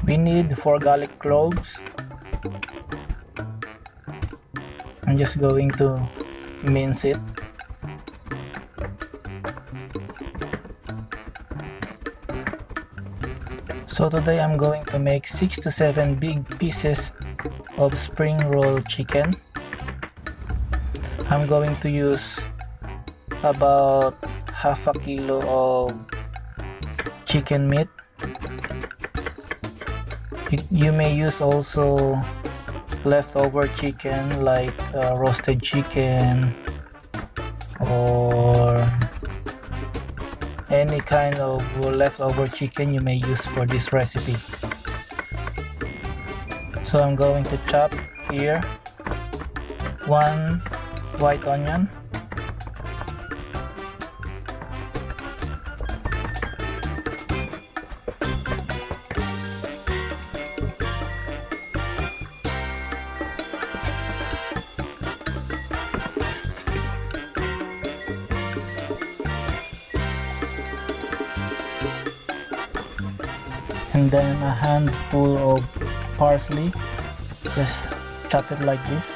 We need 4 garlic cloves. I'm just going to mince it. So today I'm going to make 6 to 7 big pieces of spring roll chicken. I'm going to use about half a kilo of chicken meat. You may use also leftover chicken like roasted chicken or any kind of leftover chicken you may use for this recipe. So I'm going to chop here 1 white onion, and then a handful of parsley. Just chop it like this.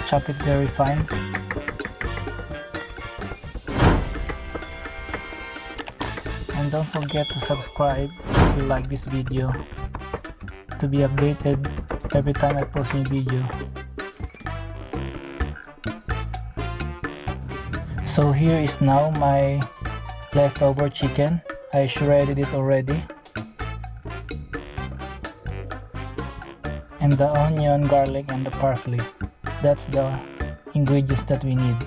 Chop it very fine. And don't forget to subscribe if you like this video to be updated every time I post new video. So here is now my leftover chicken. I shredded it already. And the onion, garlic, and the parsley. That's the ingredients that we need.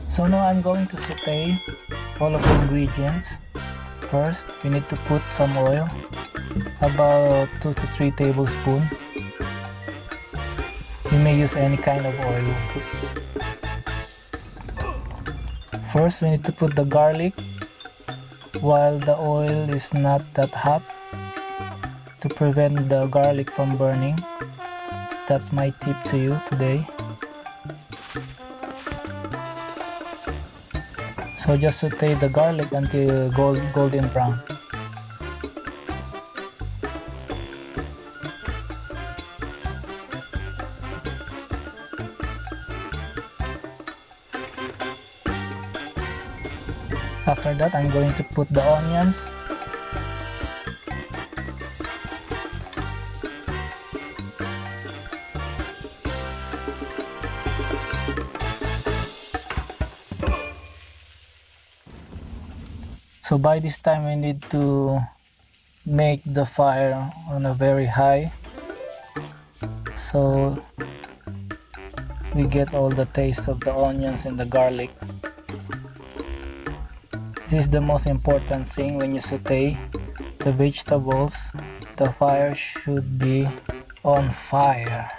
So now I'm going to saute all of the ingredients. First, we need to put some oil, about 2 to 3 tablespoons. You may use any kind of oil. First, we need to put the garlic while the oil is not that hot to prevent the garlic from burning. That's my tip to you today. So just saute the garlic until golden brown. After that, I'm going to put the onions. So by this time we need to make the fire on a very high, so we get all the taste of the onions and the garlic. This is the most important thing when you saute the vegetables. The fire should be on fire.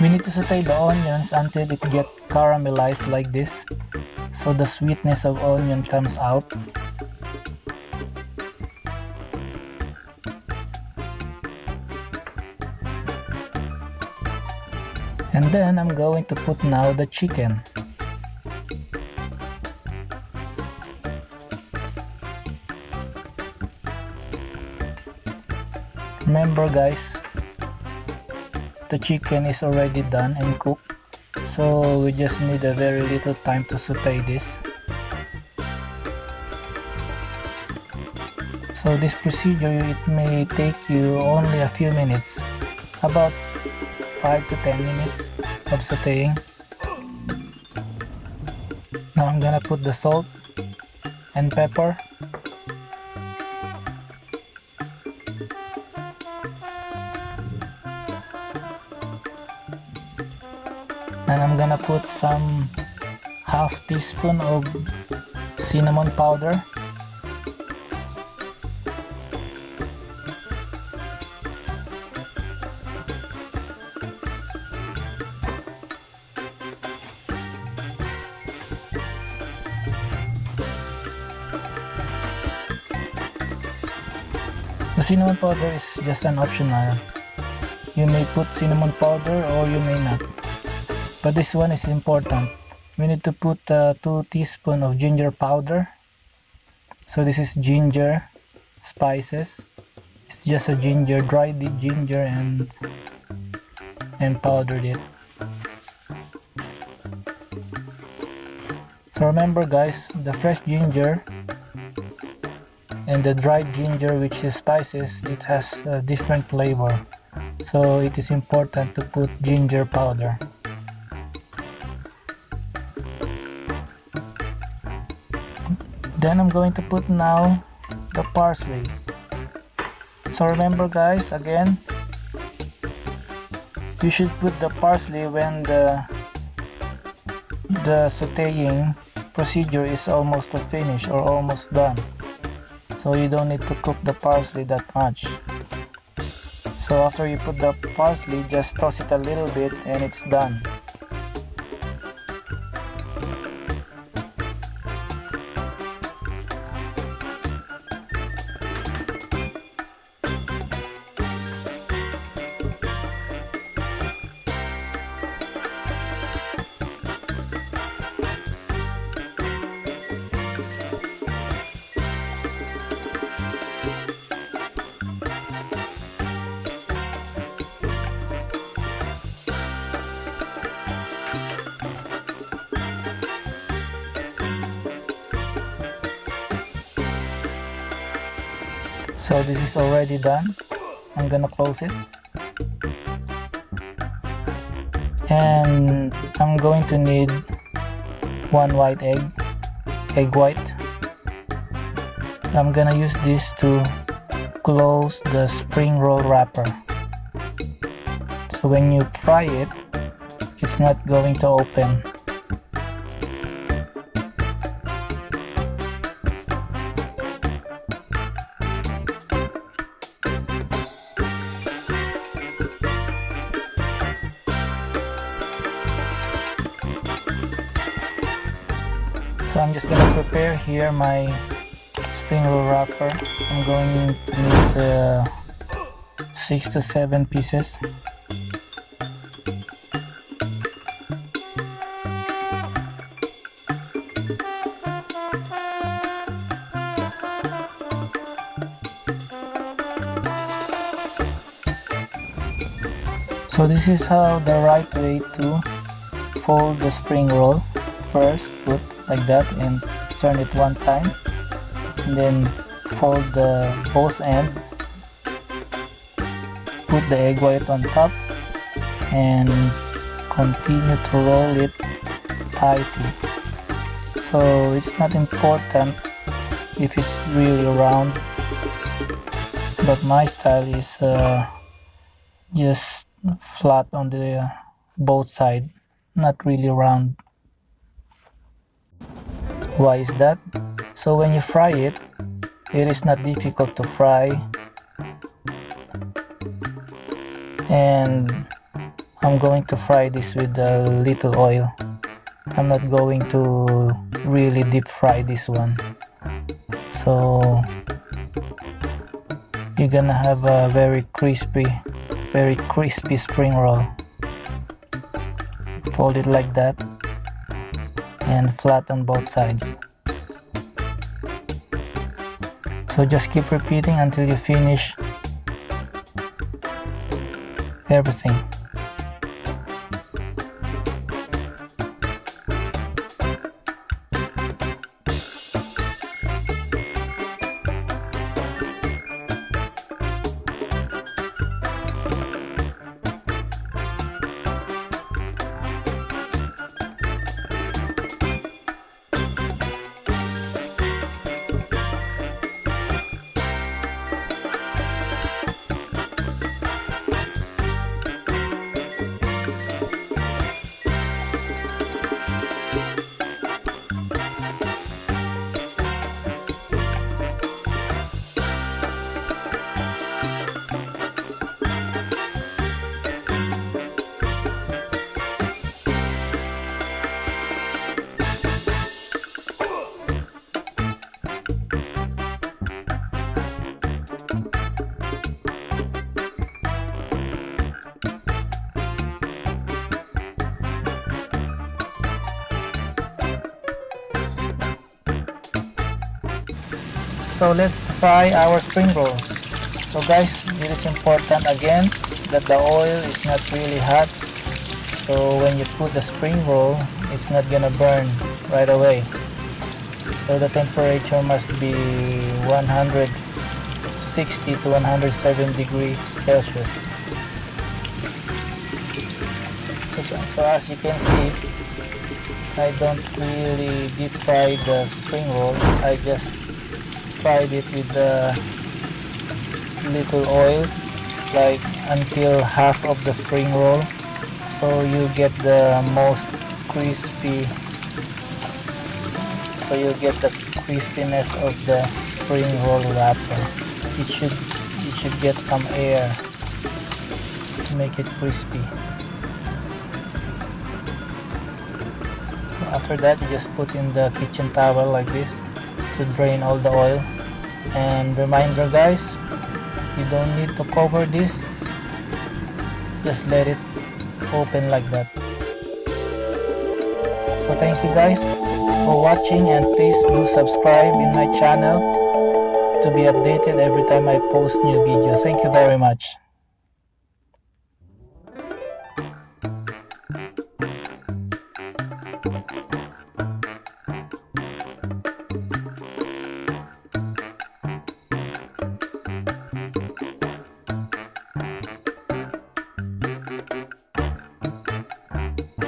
We need to saute the onions until it gets caramelized like this, so the sweetness of onion comes out. And then I'm going to put now the chicken. Remember guys, the chicken is already done and cooked, so we just need a very little time to saute this. So this procedure, it may take you only a few minutes, about 5 to 10 minutes of sauteing. Now I'm gonna put the salt and pepper. And I'm gonna put some half teaspoon of cinnamon powder. The cinnamon powder is just an optional. You may put cinnamon powder or you may not. But this one is important. We need to put 2 teaspoons of ginger powder. So this is ginger spices. It's just a ginger, dried ginger and powdered it. So remember guys, the fresh ginger and the dried ginger, which is spices, it has a different flavor. So it is important to put ginger powder. Then I'm going to put now the parsley. So remember guys, again, you should put the parsley when the sauteing procedure is almost finished or almost done. So you don't need to cook the parsley that much. So after you put the parsley, just toss it a little bit and it's done. So this is already done. I'm gonna close it. And I'm going to need 1 white egg white. I'm gonna use this to close the spring roll wrapper. So when you fry it, it's not going to open. So I'm just gonna prepare here my spring roll wrapper. I'm going to need 6 to 7 pieces. So this is how the right way to fold the spring roll. First put like that and turn it one time, and then fold the both end, put the egg white on top and continue to roll it tightly. So it's not important if it's really round, but my style is just flat on the both sides, not really round. Why is that? So when you fry it, it is not difficult to fry, and I'm going to fry this with a little oil. I'm not going to really deep fry this one. So you're gonna have a very crispy spring roll. Fold it like that and flat on both sides. So just keep repeating until you finish everything. So let's fry our spring rolls. So guys, it is important again that the oil is not really hot. So when you put the spring roll, it's not gonna burn right away. So the temperature must be 160 to 107 degrees Celsius. So as you can see, I don't really deep fry the spring roll. I just fried it with a little oil, like until half of the spring roll, so you get the most crispy, so you get the crispiness of the spring roll wrapper. It should get some air to make it crispy. After that, you just put in the kitchen towel like this to drain all the oil. And reminder guys, you don't need to cover this, just let it open like that. So thank you guys for watching, and please do subscribe in my channel to be updated every time I post new videos. Thank you very much.